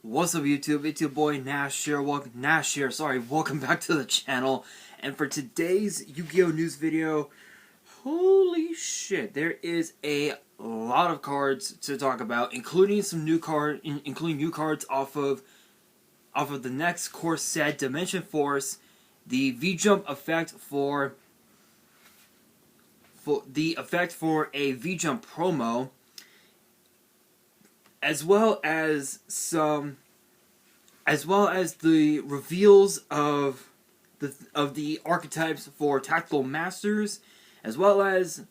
What's up, YouTube? It's your boy Nash here. Welcome back to the channel. And for today's Yu-Gi-Oh news video, holy shit, there is a lot of cards to talk about, including some new cards off of the next core set, Dimension Force, the V-Jump effect for a V-Jump promo, as well as the reveals of the archetypes for Tactical Masters, as well as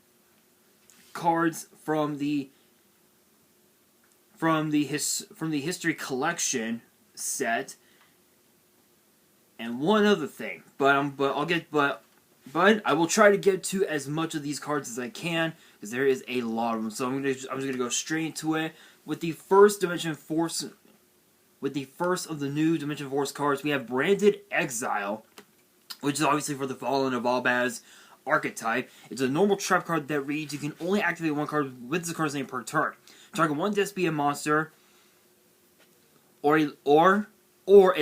cards from the History Collection set, and one other thing. But I will try to get to as much of these cards as I can, because there is a lot of them. So I'm just gonna go straight into it with the first Dimension Force. With the first of the new Dimension Force cards, we have Branded Exile, which is obviously for the Fallen of Albaz archetype. It's a normal trap card that reads, you can only activate one card with this card's name per turn. Target one Despia monster, or a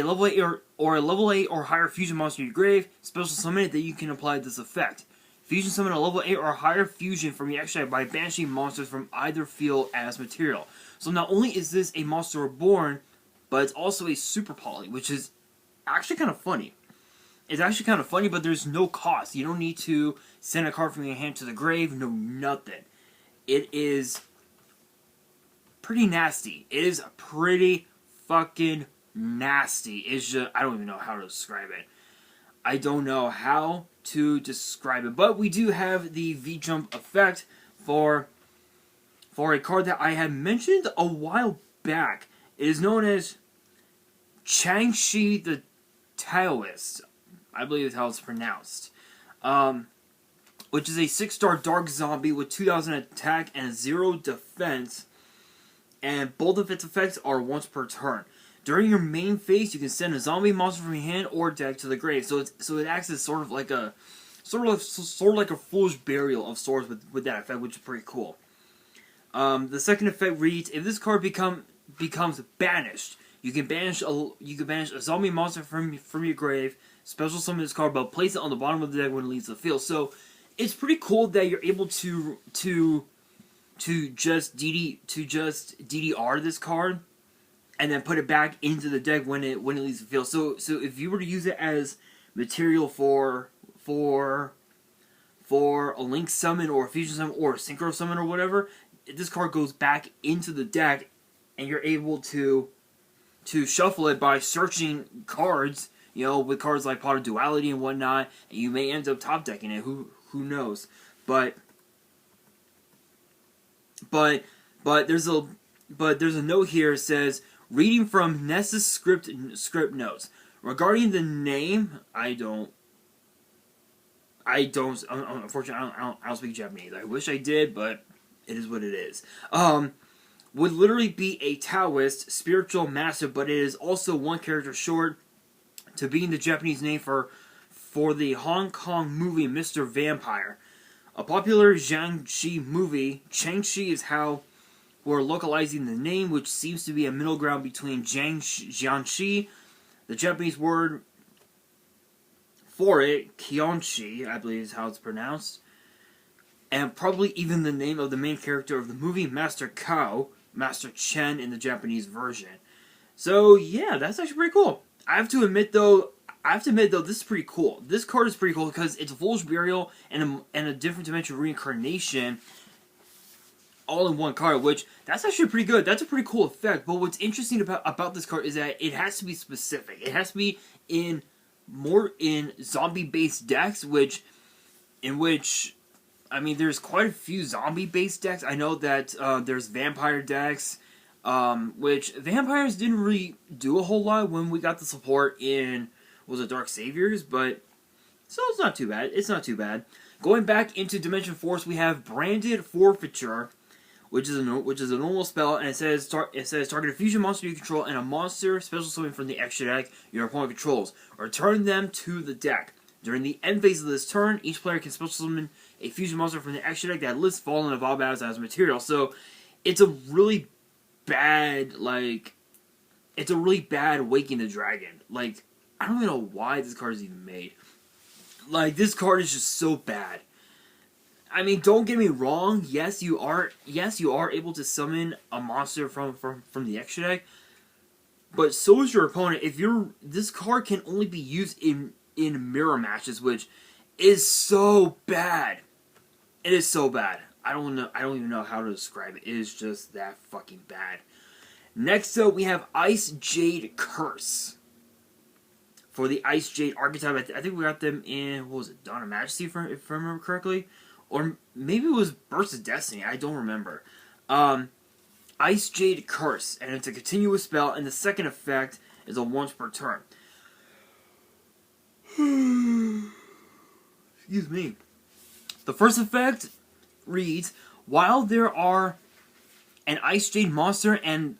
level 8 or a level 8 or higher fusion monster in your grave, special summon it, that you can apply this effect. Fusion summon a level 8 or higher fusion from your extra deck by banishing monsters from either field as material. So not only is this a Monster Reborn, but it's also a Super Poly, which is actually kind of funny. It's actually kind of funny, but there's no cost. You don't need to send a card from your hand to the grave, no nothing. It is pretty nasty. It is pretty fucking nasty. It's just, I don't even know how to describe it. I don't know how to describe it. But we do have the V-Jump effect for a card that I had mentioned a while back. It is known as Changshi the Taoist. I believe that's how it's pronounced. Which is a 6-star Dark Zombie with 2,000 attack and 0 defense. And both of its effects are once per turn. During your main phase, you can send a zombie monster from your hand or deck to the grave. So it acts as sort of like a foolish burial of sorts with that effect, which is pretty cool. The second effect reads: if this card becomes banished, you can banish a zombie monster from your grave. Special summon this card, but place it on the bottom of the deck when it leaves the field. So it's pretty cool that you're able to just DDR this card, and then put it back into the deck when it leaves the field. So if you were to use it as material for a Link Summon or a Fusion Summon or a Synchro Summon or whatever, this card goes back into the deck, and you're able to shuffle it by searching cards, with cards like Pot of Duality and whatnot, and you may end up top decking it. Who knows? But there's a note here that says, reading from Ness's script notes regarding the name. Unfortunately, I don't speak Japanese. I wish I did, but it is what it is. Would literally be a Taoist spiritual master, but it is also one character short to being the Japanese name for the Hong Kong movie Mr. Vampire. A popular Jiangxi movie, Changxi is how we're localizing the name, which seems to be a middle ground between Jiangxi, the Japanese word for it, Kionshi, I believe is how it's pronounced, and probably even the name of the main character of the movie, Master Kao, Master Chen in the Japanese version. So yeah, that's actually pretty cool. I have to admit though, this is pretty cool. This card is pretty cool because it's a Foolish Burial and a different dimension reincarnation all in one card, which that's actually pretty good. That's a pretty cool effect. But what's interesting about this card is that it has to be specific. It has to be more in zombie-based decks, I mean, there's quite a few zombie-based decks. I know that there's vampire decks, which vampires didn't really do a whole lot when we got the support in, was it Dark Saviors? But, so it's not too bad. It's not too bad. Going back into Dimension Force, we have Branded Forfeiture, which is a normal spell, and it says target a fusion monster you control and a monster special summon from the extra deck your opponent controls. Return them to the deck. During the end phase of this turn, each player can special summon a fusion monster from the extra deck that lists Fallen of Albaz as material. So it's a really bad, it's a really bad Waking the Dragon. Like, I don't even know why this card is even made. Like, this card is just so bad. I mean, don't get me wrong. Yes, you are able to summon a monster from the extra deck. But so is your opponent. This card can only be used in mirror matches, which is so bad. It is so bad. I don't even know how to describe it. It is just that fucking bad. Next up, we have Ice Jade Curse. For the Ice Jade archetype, I think we got them in, what was it, Dawn of Majesty, if I remember correctly? Or maybe it was Burst of Destiny, I don't remember. Ice Jade Curse, and it's a continuous spell, and the second effect is a once per turn. Excuse me. The first effect reads, while there are an Ice Jade monster and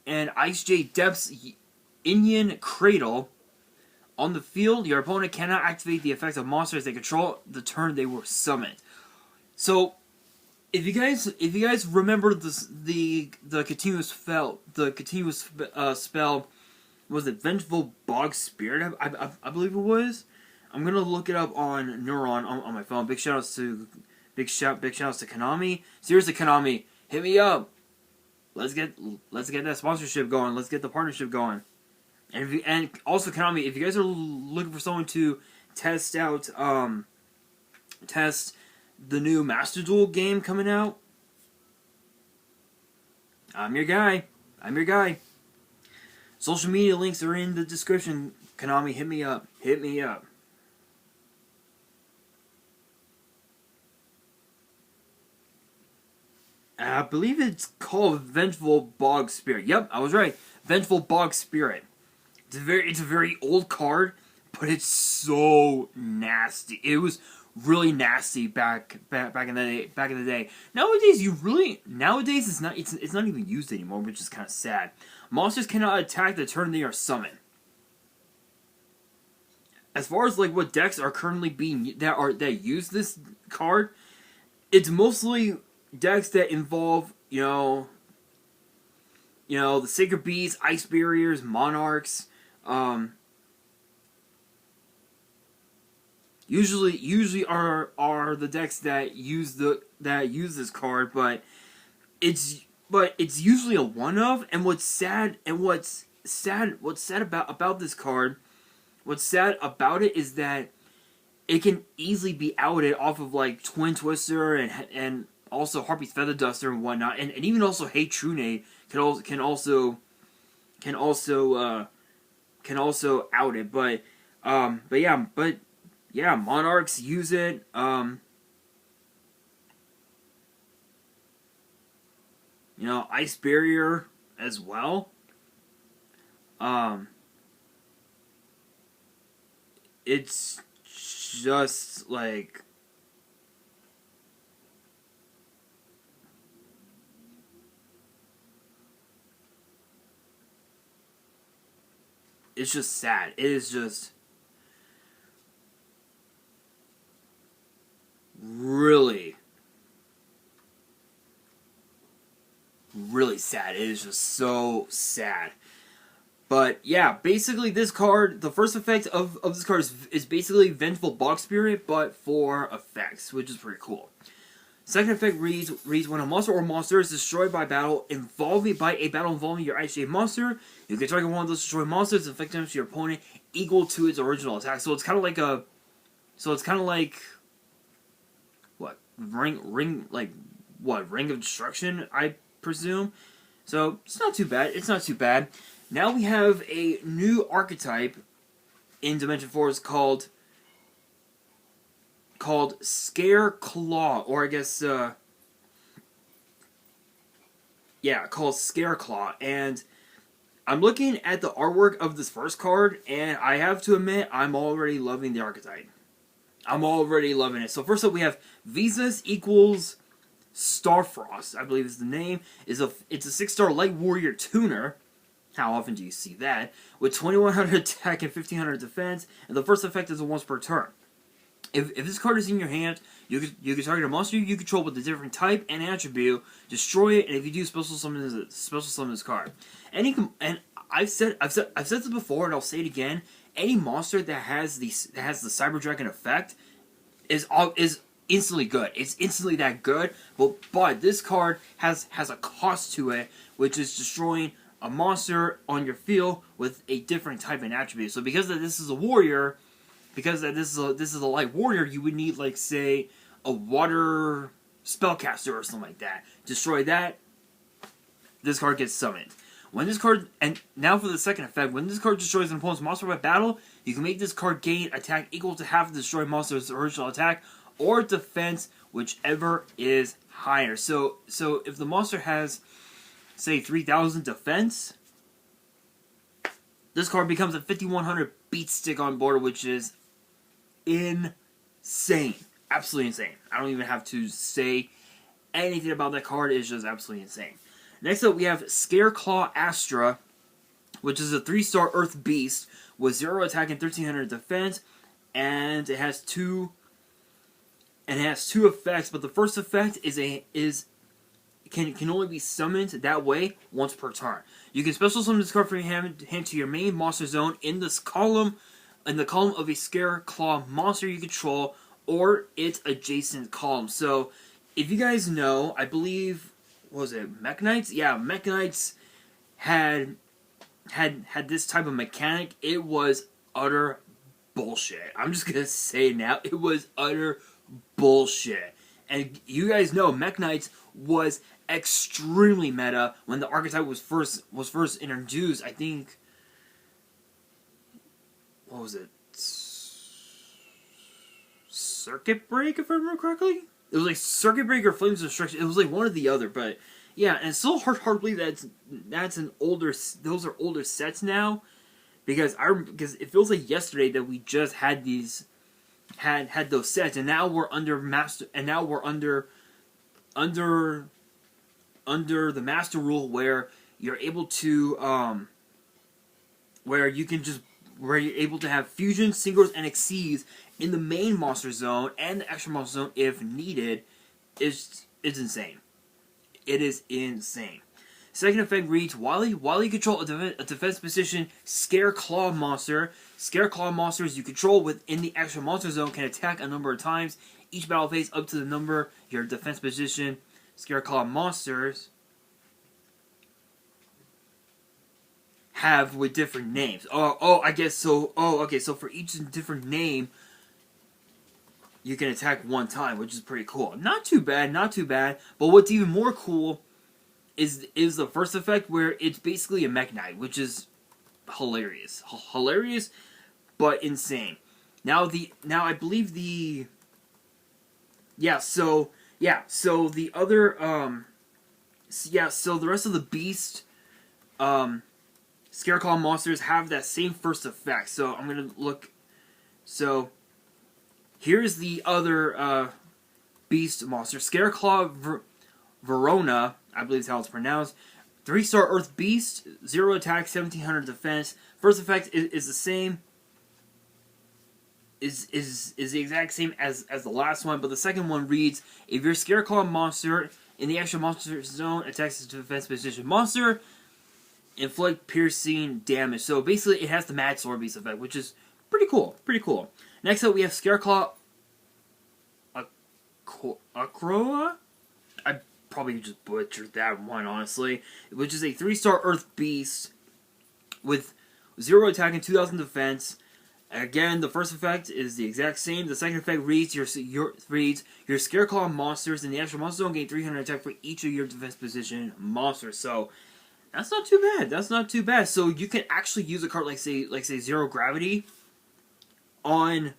an Ice Jade Depths Inyan Cradle on the field, your opponent cannot activate the effects of monsters they control the turn they were summoned. So, if you guys remember the continuous spell, was it Vengeful Bog Spirit? I believe it was. I'm gonna look it up on Neuron on my phone. Big shoutouts to Konami. Seriously, Konami, hit me up. Let's get that sponsorship going. Let's get the partnership going. And also Konami, if you guys are looking for someone to test the new Master Duel game coming out, I'm your guy. Social media links are in the description. Konami, hit me up. I believe it's called Vengeful Bog Spirit. Yep, I was right. Vengeful Bog Spirit. It's a very old card, but it's so nasty. It was really nasty back in the day. Nowadays it's not even used anymore, which is kind of sad. Monsters cannot attack the turn they are summoned. As far as like what decks are currently that use this card, it's mostly decks that involve the Sacred Beasts, Ice Barriers, Monarchs. Usually are the decks that use this card, but it's usually a one of. And what's sad about this card, what's sad about it is that it can easily be outed off of like Twin Twister and also Harpy's Feather Duster and whatnot, and even also Hey Trunade can also out it, but Monarchs use it. Ice Barrier as well. It's just like it's just sad. It is just really sad. It is just so sad. But yeah, basically this card, the first effect of this card is basically Vengeful Bog Spirit, but for effects, which is pretty cool. Second effect reads when a monster or monster is destroyed by a battle involving your Ice Jade monster, you can target one of those destroyed monsters and inflict damage to your opponent equal to its original attack. So it's kind of like what ring of destruction, I presume. So it's not too bad. Now we have a new archetype in Dimension 4. It's called Scareclaw, or I guess called Scareclaw. And I'm looking at the artwork of this first card, and I have to admit I'm already loving the archetype. I'm already loving it. So first up we have Visas equals Starfrost, I believe is the name. It's a 6-star Light Warrior tuner. How often do you see that? With 2100 attack and 1500 defense, and the first effect is a once per turn. If this card is in your hand, you can target a monster you control with a different type and attribute, destroy it, and if you do, special summon this card. And I've said this before, and I'll say it again. Any monster that has the Cyber Dragon effect is instantly good. It's instantly that good. But this card has a cost to it, which is destroying a monster on your field with a different type and attribute. So because this is a warrior. Because this is a light warrior, you would need, like, say, a water spellcaster or something like that. Destroy that, this card gets summoned. When this card, and now for the second effect, when this card destroys an opponent's monster by battle, you can make this card gain attack equal to half the destroyed monster's original attack or defense, whichever is higher. So if the monster has, say, 3,000 defense, this card becomes a 5,100 beat stick on board, which is insane. Absolutely insane. I don't even have to say anything about that card. It's just absolutely insane. Next up, we have Scareclaw Astra, which is a 3-star Earth Beast with 0 attack and 1,300 defense, and it has two effects. But the first effect can only be summoned that way once per turn. You can special summon this card from your hand to your main monster zone in this column. In the column of a Scareclaw monster you control, or its adjacent column. So, if you guys know, I believe, what was it, Mech Knights? Yeah, Mech Knights had this type of mechanic. It was utter bullshit. I'm just gonna say it now. It was utter bullshit. And you guys know, Mech Knights was extremely meta when the archetype was first introduced. I think, what was it? Circuit Break, if I remember correctly? It was like Circuit Break or Flames of Destruction. It was like one or the other, but yeah, and it's still hard to believe that's an older. Those are older sets now, because it feels like yesterday that we just had had those sets, and now we're under the master rule where you're able to where you're able to have fusions, singles, and exceeds in the main monster zone and the extra monster zone if needed. It's insane. It is insane. Second effect reads, while you control a defense position Scareclaw monster, Scareclaw monsters you control within the extra monster zone can attack a number of times each battle phase up to the number your defense position Scareclaw monsters have with different names. I guess so. Okay, so for each different name, you can attack one time, which is pretty cool. Not too bad. But what's even more cool is the first effect, where it's basically a Mech Knight, which is hilarious, but insane. So the rest of the beast Scareclaw monsters have that same first effect. So I'm gonna look. So here's the other beast monster, Scareclaw Verona, I believe is how it's pronounced. 3-star Earth Beast, 0 attack, 1,700 defense. First effect is the same. Is the exact same as the last one, but the second one reads: if your Scareclaw monster in the extra monster zone attacks its defense position monster, inflict piercing damage. So basically, it has the Mad Sword Beast effect, which is pretty cool. Next up, we have Scareclaw Acroa. I probably just butchered that one, honestly. Which is a 3-star Earth Beast with 0 attack and 2,000 defense. Again, the first effect is the exact same. The second effect reads your Scareclaw monsters in the extra monster zone gain 300 attack for each of your defense position monsters. So that's not too bad. So you can actually use a card like say Zero Gravity on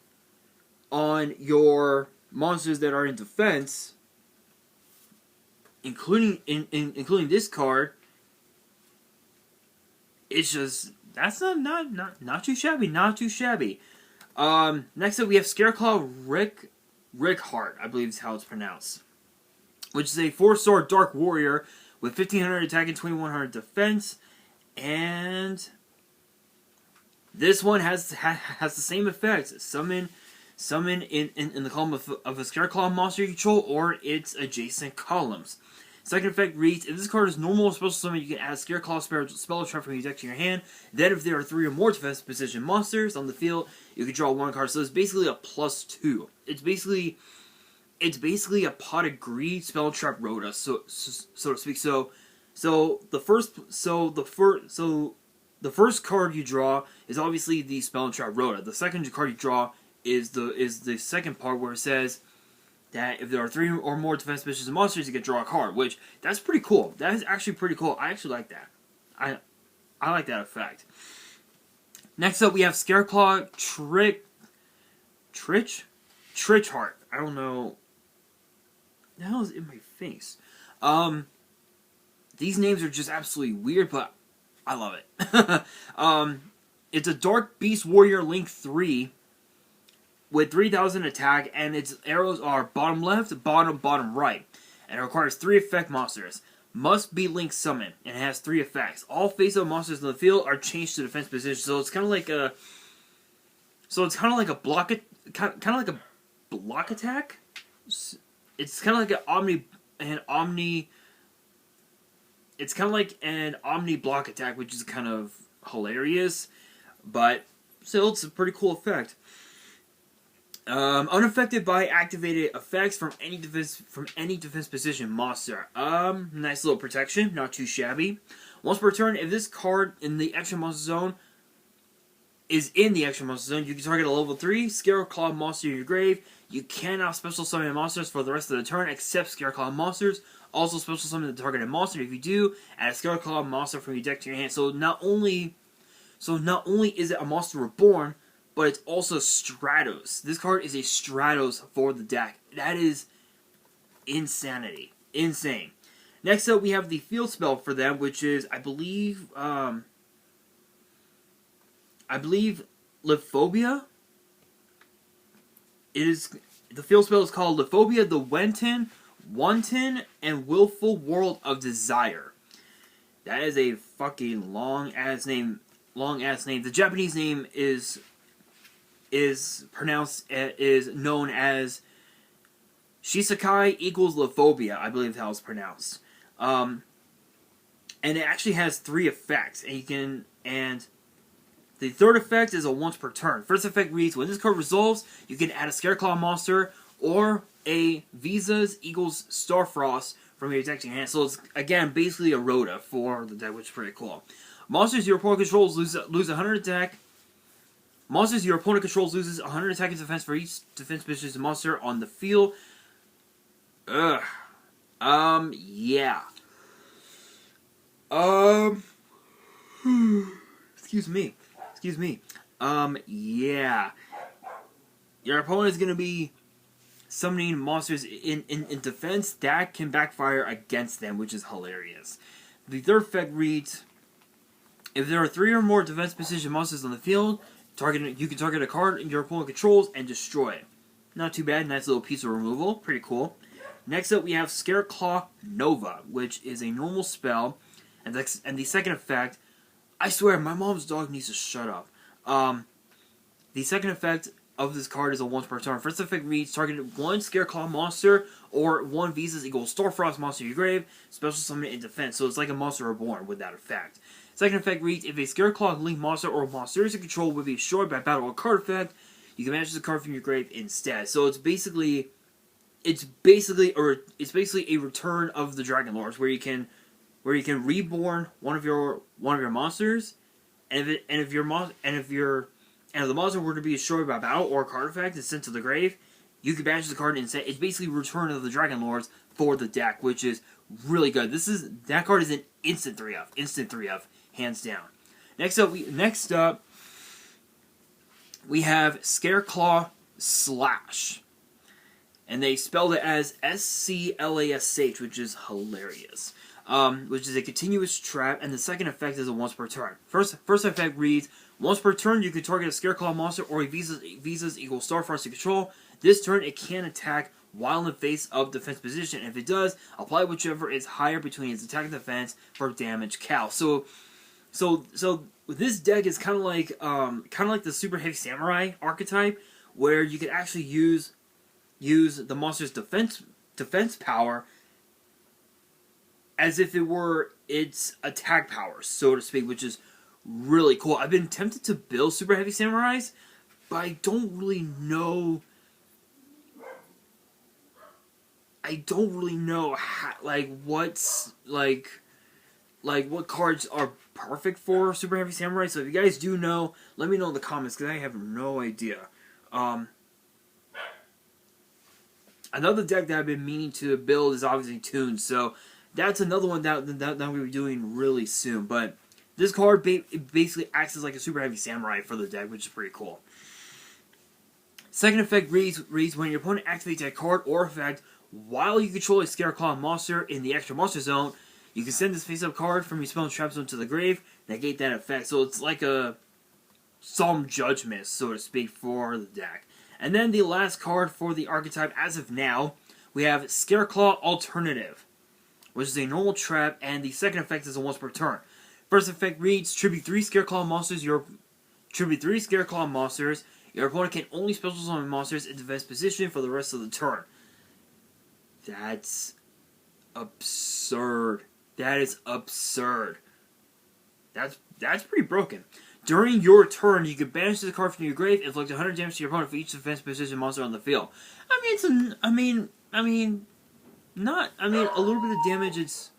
your monsters that are in defense, including this card. It's just, that's not too shabby. Next up, we have Scareclaw Rickheart, I believe is how it's pronounced, which is a 4-star Dark Warrior with 1,500 attack and 2,100 defense, and this one has the same effects. Summon summon in the column of a Scareclaw monster you control or its adjacent columns. Second effect reads, if this card is normal or special summon, you can add a Scareclaw spell or trap from your deck to your hand. Then if there are 3 or more defense position monsters on the field, you can draw 1 card. So it's basically a +2. It's basically a pot of greed spell trap rota, so to speak. So the first card you draw is obviously the spell trap rota. The second card you draw is the second part where it says that if there are 3 or more defense position monsters, you can draw a card, which that's pretty cool. That is actually pretty cool. I actually like that. I like that effect. Next up, we have Scareclaw Trich Heart. I don't know. The hell is in my face? These names are just absolutely weird, but I love it. It's a Dark Beast Warrior Link 3 with 3,000 attack, and its arrows are bottom left, bottom right. And it requires 3 effect monsters. Must be Link summoned, and it has 3 effects. All face-up monsters in the field are changed to defense position, so it's kind of like a... block attack? It's kind of like it's kind of like an omni block attack, which is kind of hilarious, but still, it's a pretty cool effect. Unaffected by activated effects from any defense position monster. Nice little protection, not too shabby. Once per turn, if this card in the extra monster zone is in the extra monster zone, you can target a level 3 Scareclaw monster in your grave. You cannot special summon monsters for the rest of the turn except Scareclaw monsters. Also special summon the targeted monster. If you do, add a Scareclaw monster from your deck to your hand. So not only is it a monster reborn, but it's also Stratos. This card is a Stratos for the deck. That is insanity. Insane. Next up, we have the field spell for them, which is, I believe Lithophobia. The field spell is called Lithophobia, the Wanton, and Willful World of Desire. That is a fucking long-ass name. The Japanese name is known as Shisekai equals Lithophobia, I believe how it's pronounced. And it actually has 3 effects, and the third effect is a once per turn. First effect reads, when this card resolves, you can add a Scareclaw monster or a Visas equals Starfrost from your deck to your hand. So it's, again, basically a Rhoda for the deck, which is pretty cool. Monsters your opponent controls lose 100 attack. Monsters your opponent controls loses 100 attack and defense for each defense position monster on the field. Yeah. Excuse me. Yeah. Your opponent is going to be summoning monsters in defense. That can backfire against them, which is hilarious. The third effect reads, if there are 3 or more defense position monsters on the field, you can target a card your opponent controls and destroy it. Not too bad. Nice little piece of removal. Pretty cool. Next up, we have Scareclaw Nova, which is a normal spell. And the second effect, I swear, my mom's dog needs to shut up. The second effect of this card is a once per turn. First effect reads, target 1 Scareclaw monster or 1 Visas equals Starfrost monster in your grave, special summon it in defense. So it's like a monster reborn with that effect. Second effect reads, if a Scareclaw Link monster or monsters you control will be destroyed by battle or card effect, you can manage the card from your grave instead. So it's basically a return of the Dragon Lords, where you can reborn one of your monsters, and if the monster were to be destroyed by battle or card effect and sent to the grave, you can banish the card instead. It's basically Return of the Dragon Lords for the deck, which is really good. That card is an instant 3-of, hands down. Next up, we have Scareclaw Slash, and they spelled it as SCLASH, which is hilarious. Which is a continuous trap, and the second effect is a once per turn. First effect reads, once per turn you can target a Scareclaw monster or a Visas equals Starfrost to control. This turn it can attack while in the face of defense position. If it does, apply whichever is higher between its attack and defense for damage cal. So this deck is kind of like the Superheavy Samurai archetype, where you can actually use the monster's defense power as if it were its attack power, so to speak, which is really cool. I've been tempted to build Superheavy Samurais, but I don't really know. How, what cards are perfect for Superheavy Samurai. So if you guys do know, let me know in the comments, because I have no idea. Another deck that I've been meaning to build is obviously Toons, so that's another one that we'll be doing really soon. But this card basically acts as like a Superheavy Samurai for the deck, which is pretty cool. Second effect reads when your opponent activates a card or effect while you control a Scareclaw monster in the extra monster zone, you can send this face-up card from your spell and trap zone to the grave, negate that effect. So it's like a Solemn Judgment, so to speak, for the deck. And then the last card for the archetype, as of now, we have Scareclaw Alternative, which is a normal trap, and the second effect is a once per turn. First effect reads, tribute 3 Scareclaw monsters. Your opponent can only special summon monsters in defense position for the rest of the turn. That's absurd. That is absurd. That's pretty broken. During your turn, you can banish this card from your grave, inflict 100 damage to your opponent for each defense position monster on the field. A little bit of damage. It's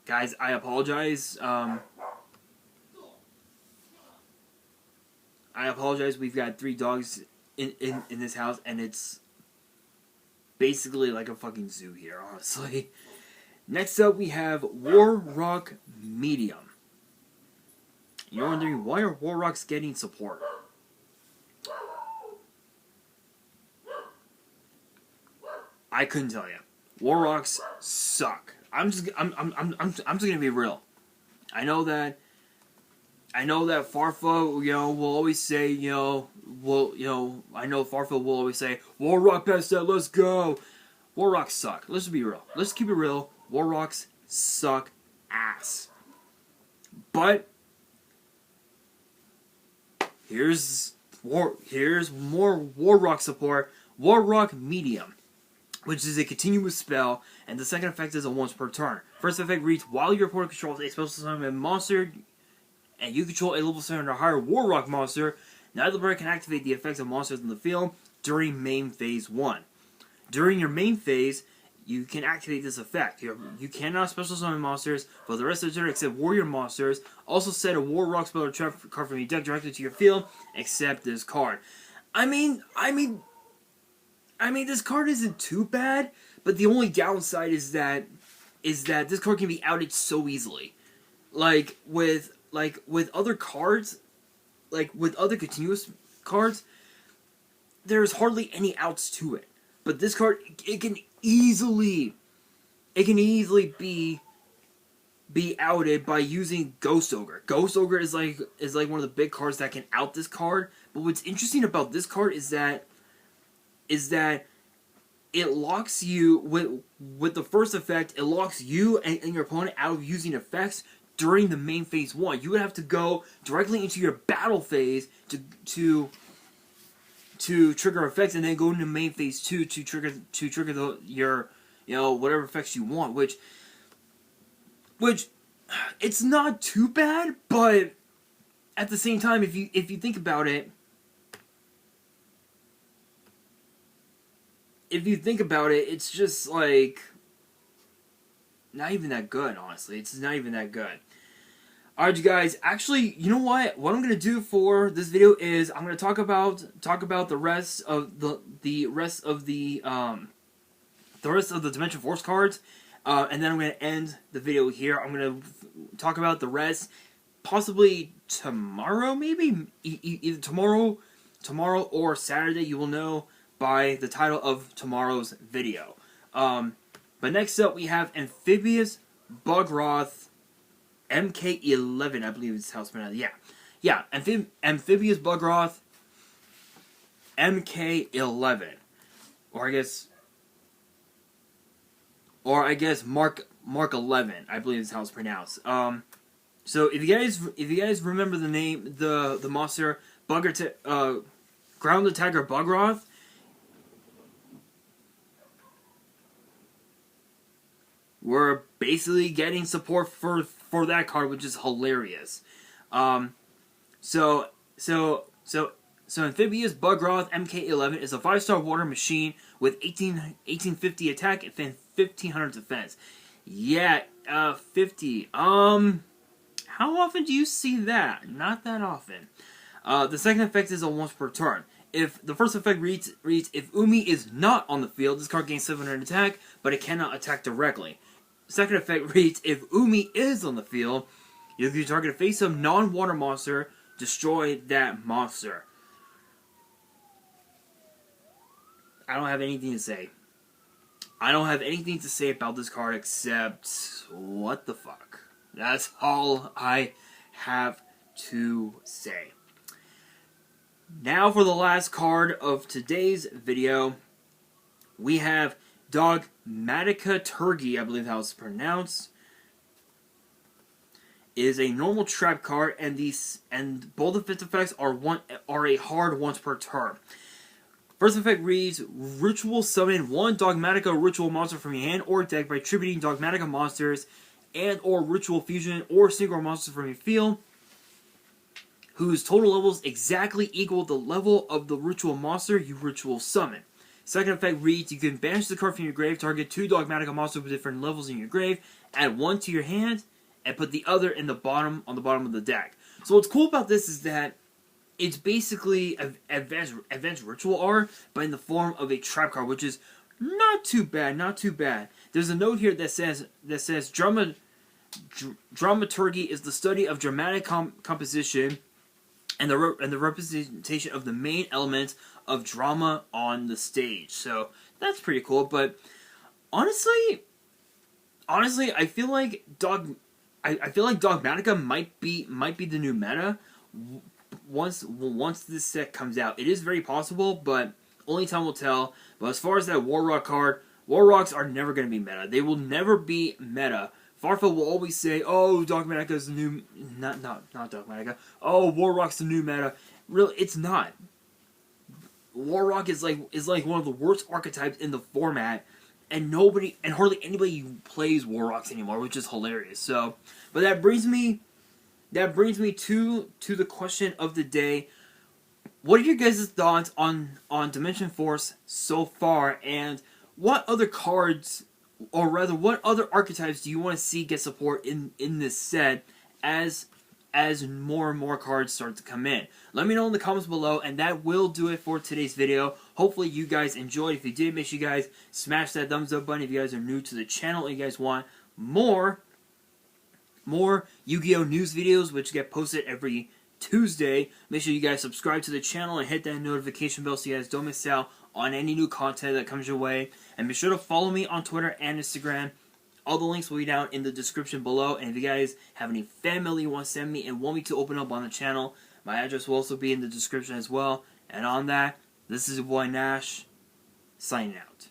guys, I apologize. We've got 3 dogs in this house, and it's basically like a fucking zoo here, honestly. Next up, we have Warrock Medium. You're wondering, why are Warrocks getting support? I couldn't tell you. Warrocks suck. I'm just gonna be real. I know that Farfa, will always say, I know Farfa will always say, Warrock best set, let's go. Warrocks suck. Let's be real. Let's keep it real. Warrocks suck ass. But here's more Warrock support. Warrock Medium, which is a continuous spell, and the second effect is a once per turn. First effect reads, while your opponent controls a special summon monster, and you control a level 7 or higher Warrock monster, neither player can activate the effects of monsters in the field during main phase 1. During your main phase, you can activate this effect. You cannot special summon monsters for the rest of the turn except warrior monsters. Also set a Warrock spell or trap card from your deck directly to your field, except this card. I mean, this card isn't too bad, but the only downside is that this card can be outed so easily. With other cards, with other continuous cards, there's hardly any outs to it. But this card, it can easily be outed by using Ghost Ogre. Ghost Ogre is like one of the big cards that can out this card. But what's interesting about this card is that it locks you with the first effect. It locks you and your opponent out of using effects during the main phase 1. You would have to go directly into your battle phase to trigger effects, and then go into main phase 2 to trigger your whatever effects you want. Which it's not too bad, but at the same time, if you think about it. If you think about it, it's just like not even that good, honestly. It's not even that good. Alright, you guys, actually, you know what? What I'm gonna do for this video is I'm gonna talk about the rest of the rest of the Dimension Force cards, and then I'm gonna end the video here. I'm gonna talk about the rest possibly tomorrow, maybe either tomorrow or Saturday. You will know by the title of tomorrow's video. But next up, we have Amphibious Bugroth MK11, I believe it's how it's pronounced. Yeah, Amphibious Bugroth MK11, or I guess Mark 11, I believe is how it's pronounced. So if you guys remember the name, the monster Ground Attacker Bugroth, we're basically getting support for that card, which is hilarious. So Amphibious Bugroth MK11 is a 5-star water machine with 1850 attack and 1500 defense. Yeah, 50. How often do you see that? Not that often. The second effect is a once per turn. If the first effect reads if Umi is not on the field, this card gains 700 attack, but it cannot attack directly. The second effect reads if Umi is on the field, if you target a face-up non-water monster, destroy that monster. I don't have anything to say. I don't have anything to say about this card except what the fuck. That's all I have to say. Now for the last card of today's video, we have Dogmatica Turgi, I believe how it's pronounced. It is a normal trap card, and both of its effects are a hard once per turn. First effect reads, Ritual Summon one Dogmatica Ritual monster from your hand or deck by tributing Dogmatica monsters and or Ritual Fusion or Synchro monsters from your field, whose total levels exactly equal the level of the Ritual monster you Ritual Summon. Second effect reads, you can banish the card from your grave, target 2 Dogmatica monsters with different levels in your grave, add 1 to your hand, and put the other on the bottom of the deck. So what's cool about this is that it's basically advanced ritual art, but in the form of a trap card, which is not too bad. There's a note here that says dramaturgy is the study of dramatic composition and the representation of the main elements of drama on the stage. So that's pretty cool. But honestly, I feel like Dogmatica might be the new meta once this set comes out. It is very possible, but only time will tell. But as far as that Warrock card, Warrocks are never going to be meta. They will never be meta. Farfa will always say, "Oh, Dogmatica is the new not Dogmatica. Oh, Warrock's the new meta." Really, it's not. Warrock is like one of the worst archetypes in the format, and hardly anybody plays Warrocks anymore, which is hilarious. So, but that brings me to the question of the day. What are your guys' thoughts on Dimension Force so far, and what other cards, or rather, what other archetypes do you want to see get support in this set as more and more cards start to come in? Let me know in the comments below, and that will do it for today's video. Hopefully you guys enjoyed. If you did, make sure you guys smash that thumbs up button if you guys are new to the channel and you guys want more Yu-Gi-Oh news videos, which get posted every Tuesday. Make sure you guys subscribe to the channel and hit that notification bell so you guys don't miss out on any new content that comes your way. And be sure to follow me on Twitter and Instagram. All the links will be down in the description below. And if you guys have any fan mail you want to send me and want me to open up on the channel, my address will also be in the description as well. And on that, this is your boy Nash, signing out.